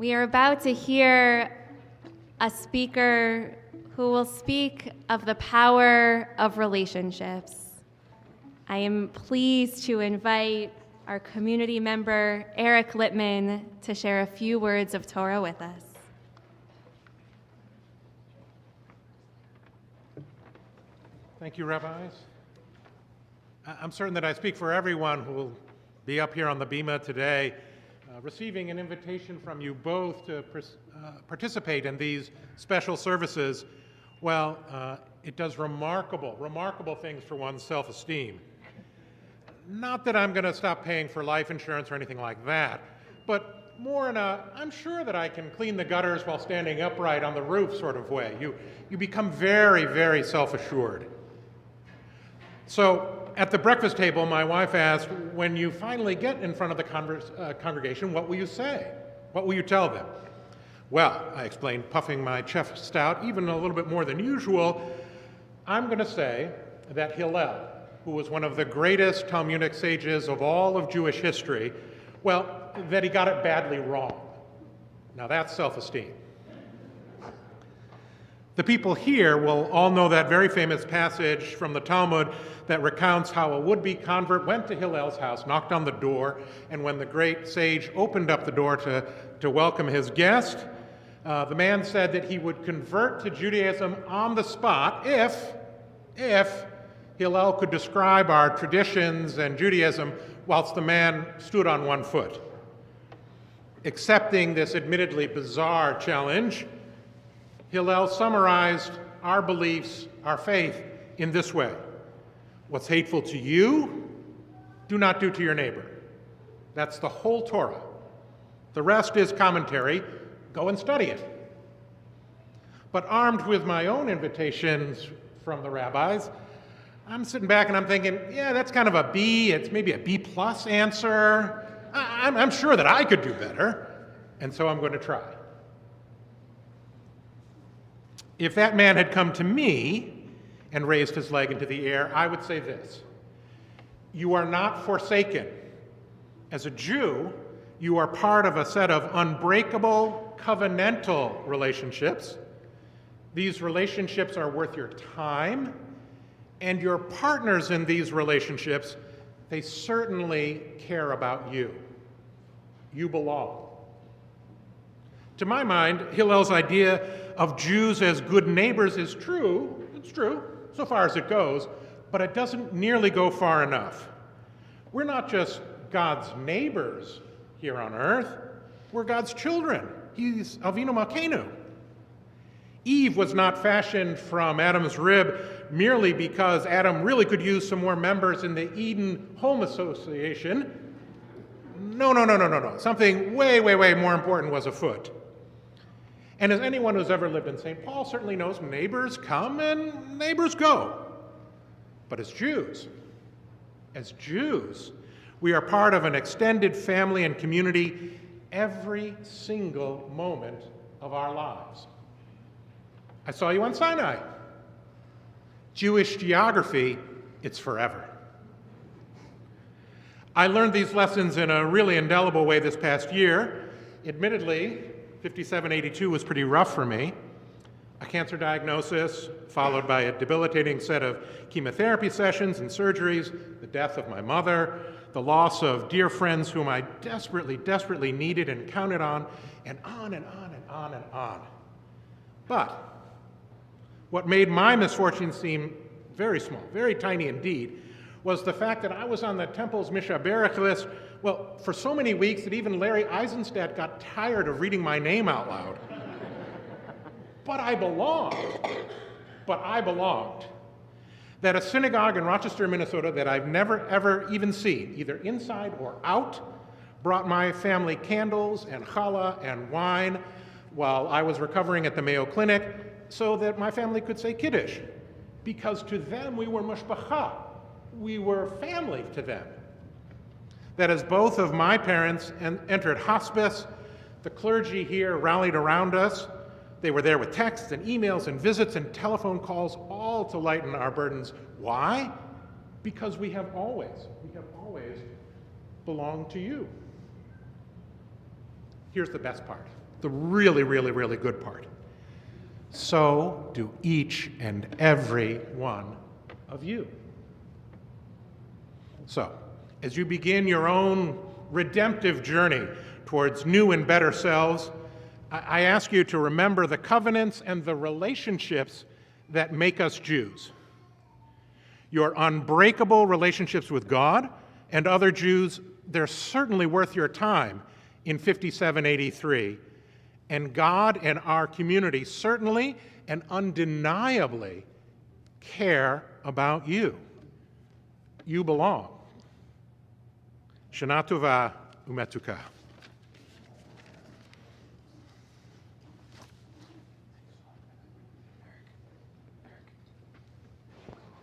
We are about to hear a speaker who will speak of the power of relationships. I am pleased to invite our community member, Eric Littman, to share a few words of Torah with us. Thank you, rabbis. I'm certain that I speak for everyone who will be up here on the bima today, receiving an invitation from you both to participate in these special services. Well, it does remarkable things for one's self-esteem. Not that I'm going to stop paying for life insurance or anything like that, but more in a, I'm sure that I can clean the gutters while standing upright on the roof sort of way. You become very self-assured. So at the breakfast table, my wife asked, when you finally get in front of the congregation, what will you say? What will you tell them? Well, I explained, puffing my chest out even a little bit more than usual, I'm going to say that Hillel, who was one of the greatest Talmudic sages of all of Jewish history, well, that he got it badly wrong. Now that's self-esteem. The people here will all know that very famous passage from the Talmud that recounts how a would-be convert went to Hillel's house, knocked on the door, and when the great sage opened up the door to welcome his guest, the man said that he would convert to Judaism on the spot if Hillel could describe our traditions and Judaism whilst the man stood on one foot. Accepting this admittedly bizarre challenge, Hillel summarized our beliefs, our faith, in this way. What's hateful to you, do not do to your neighbor. That's the whole Torah. The rest is commentary. Go and study it. But armed with my own invitations from the rabbis, I'm sitting back and I'm thinking, yeah, that's kind of a B. It's maybe a B+ answer. I'm sure that I could do better, and so I'm going to try. If that man had come to me and raised his leg into the air, I would say this: you are not forsaken. As a Jew, you are part of a set of unbreakable covenantal relationships. These relationships are worth your time, and your partners in these relationships, they certainly care about you. You belong. To my mind, Hillel's idea of Jews as good neighbors is true. It's true, so far as it goes, but it doesn't nearly go far enough. We're not just God's neighbors here on earth. We're God's children. He's Avinu Malkeinu. Eve was not fashioned from Adam's rib merely because Adam really could use some more members in the Eden Home Association. No. Something way more important was afoot. And as anyone who's ever lived in St. Paul certainly knows, neighbors come and neighbors go. But as Jews, we are part of an extended family and community every single moment of our lives. I saw you on Sinai. Jewish geography, it's forever. I learned these lessons in a really indelible way this past year. Admittedly, 5782 was pretty rough for me. A cancer diagnosis, followed by a debilitating set of chemotherapy sessions and surgeries, the death of my mother, the loss of dear friends whom I desperately needed and counted on, and on and on and on and on. But what made my misfortune seem very small, very tiny indeed, was the fact that I was on the temple's Mishaberach list, well, for so many weeks that even Larry Eisenstadt got tired of reading my name out loud. But I belonged. That a synagogue in Rochester, Minnesota, that I've never, ever even seen, either inside or out, brought my family candles and challah and wine while I was recovering at the Mayo Clinic so that my family could say Kiddush. Because to them, we were mishpacha. We were family to them. That as both of my parents entered hospice, the clergy here rallied around us. They were there with texts and emails and visits and telephone calls, all to lighten our burdens. Why? Because we have always belonged to you. Here's the best part. the really, really, really good part. So do each and every one of you. So, as you begin your own redemptive journey towards new and better selves, I ask you to remember the covenants and the relationships that make us Jews. Your unbreakable relationships with God and other Jews, they're certainly worth your time in 5783. And God and our community certainly and undeniably care about you. You belong. Shana Tova Umetuka.